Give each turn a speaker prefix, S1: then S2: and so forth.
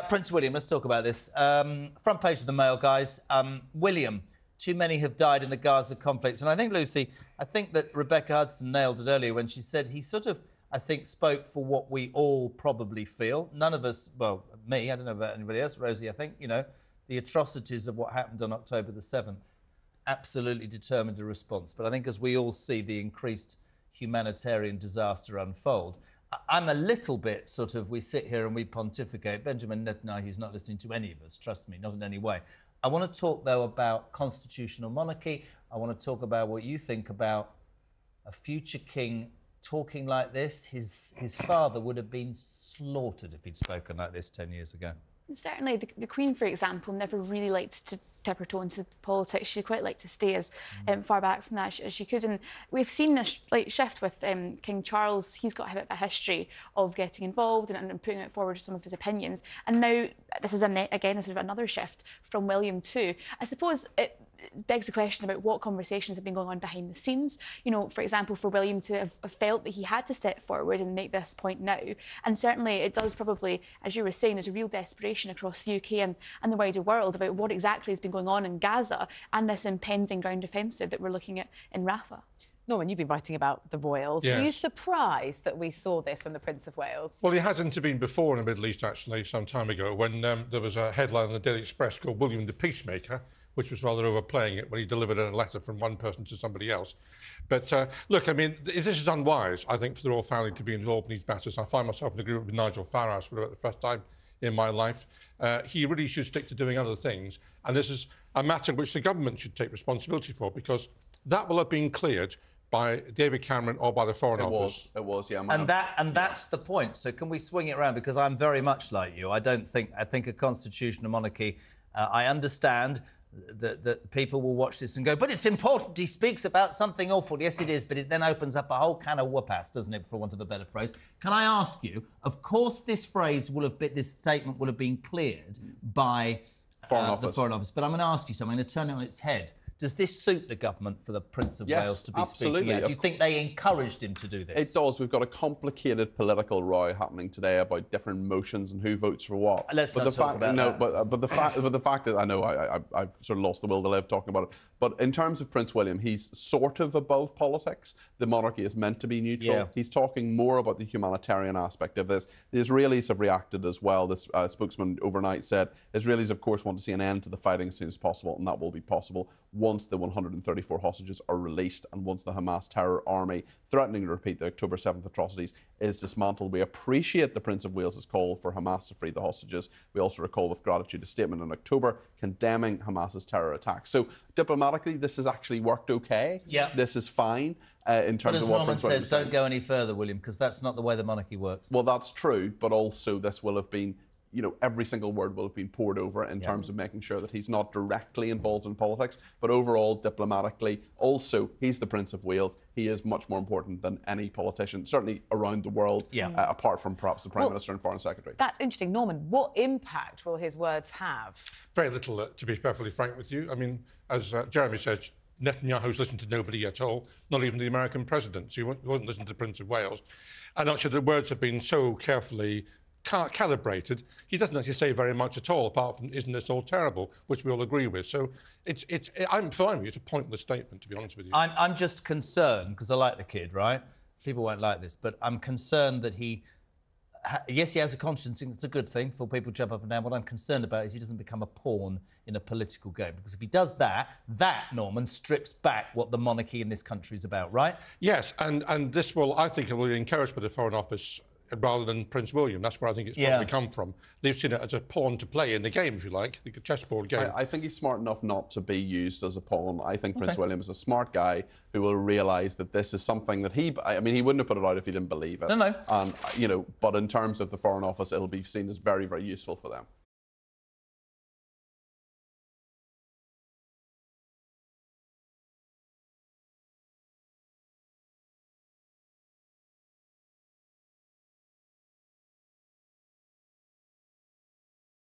S1: Prince William, let's talk about this. Front page of the Mail, guys. William, too many have died in the Gaza conflict. And I think, Lucy, I think that Rebecca Hudson nailed it earlier when she said he sort of, I think, spoke for what we all probably feel. None of us, well, me, I don't know about anybody else, Rosie, I think, you know, the atrocities of what happened on October the 7th absolutely determined a response. But I think as we all see the increased humanitarian disaster unfold, I'm a little bit sort of, we sit here and we pontificate. Benjamin Netanyahu's not listening to any of us, trust me, not in any way. I want to talk, though, about constitutional monarchy. I want to talk about what you think about a future king talking like this. His father would have been slaughtered if he'd spoken like this 10 years ago.
S2: Certainly, the Queen, for example, never really liked to dip her toe into politics. She quite liked to stay as far back from that as she could. And we've seen a slight shift with King Charles. He's got a bit of a history of getting involved and putting it forward some of his opinions. And now this is, again, sort of another shift from William too. I suppose it begs the question about what conversations have been going on behind the scenes. You know, for example, for William to have felt that he had to step forward and make this point now. And certainly it does probably, as you were saying, there's a real desperation across the UK and the wider world about what exactly has been going on in Gaza and this impending ground offensive that we're looking at in Rafah.
S3: Norman, you've been writing about the royals.
S4: Yes.
S3: Were you surprised that we saw this from the Prince of Wales?
S4: Well, he has intervened before in the Middle East, actually, some time ago, when there was a headline in the Daily Express called William the Peacemaker, which was rather overplaying it when he delivered a letter from one person to somebody else. But look, I mean, this is unwise, I think, for the royal family to be involved in these matters. I find myself in agreement with Nigel Farage for about the first time in my life. He really should stick to doing other things. And this is a matter which the government should take responsibility for, because that will have been cleared by David Cameron or by the Foreign Office.
S5: It was, yeah.
S1: And that's the point. So can we swing it around? Because I'm very much like you. I think a constitutional monarchy, I understand that people will watch this and go, but it's important. He speaks about something awful. Yes, it is, but it then opens up a whole can of whoop-ass, doesn't it, for want of a better phrase? Can I ask you, of course this statement will have been cleared by the Foreign Office, but I'm going to ask you something. I'm going to turn it on its head. Does this suit the government for the Prince of Wales to be speaking out? Do you think they encouraged him to do this?
S5: It does. We've got a complicated political row happening today about different motions and who votes for what.
S1: Let's not talk about that.
S5: But the fact that I know I've sort of lost the will to live talking about it. But in terms of Prince William, he's sort of above politics. The monarchy is meant to be neutral.
S1: Yeah.
S5: He's talking more about the humanitarian aspect of this. The Israelis have reacted as well. This spokesman overnight said Israelis, of course, want to see an end to the fighting as soon as possible, and that will be possible once the 134 hostages are released and once the Hamas terror army, threatening to repeat the October 7th atrocities, is dismantled. We appreciate the Prince of Wales's call for Hamas to free the hostages. We also recall with gratitude a statement in October condemning Hamas's terror attacks. So diplomatically, this has actually worked okay.
S1: Yeah.
S5: This is fine. In terms of what Prince William
S1: says, don't go any further, William, because that's not the way the monarchy works.
S5: Well, that's true, but also this will have been, you know, every single word will have been poured over in terms of making sure that he's not directly involved in politics, but overall, diplomatically, also, he's the Prince of Wales. He is much more important than any politician, certainly around the world, apart from perhaps the Prime Minister and Foreign Secretary.
S3: That's interesting. Norman, what impact will his words have?
S4: Very little, to be perfectly frank with you. I mean, as Jeremy says, Netanyahu's listened to nobody at all, not even the American president. So he wasn't listening to the Prince of Wales. I'm not sure the words have been so carefully calibrated. He doesn't actually say very much at all, apart from "isn't this all terrible," which we all agree with. So I'm fine with it. It's a pointless statement, to be honest with you.
S1: I'm just concerned because I like the kid, right? People won't like this, but I'm concerned that yes, he has a conscience. It's a good thing for people to jump up and down. What I'm concerned about is he doesn't become a pawn in a political game, because if he does that, Norman, strips back what the monarchy in this country is about, right?
S4: Yes, and this will, I think, it will be encouraged by the Foreign Office rather than Prince William. That's where I think it's probably come from. They've seen it as a pawn to play in the game, if you like, the chessboard game.
S5: I think he's smart enough not to be used as a pawn. I think Prince William is a smart guy who will realise that this is something that he wouldn't have put it out if he didn't believe it.
S1: No.
S5: And, you know, but in terms of the Foreign Office, it'll be seen as very, very useful for them.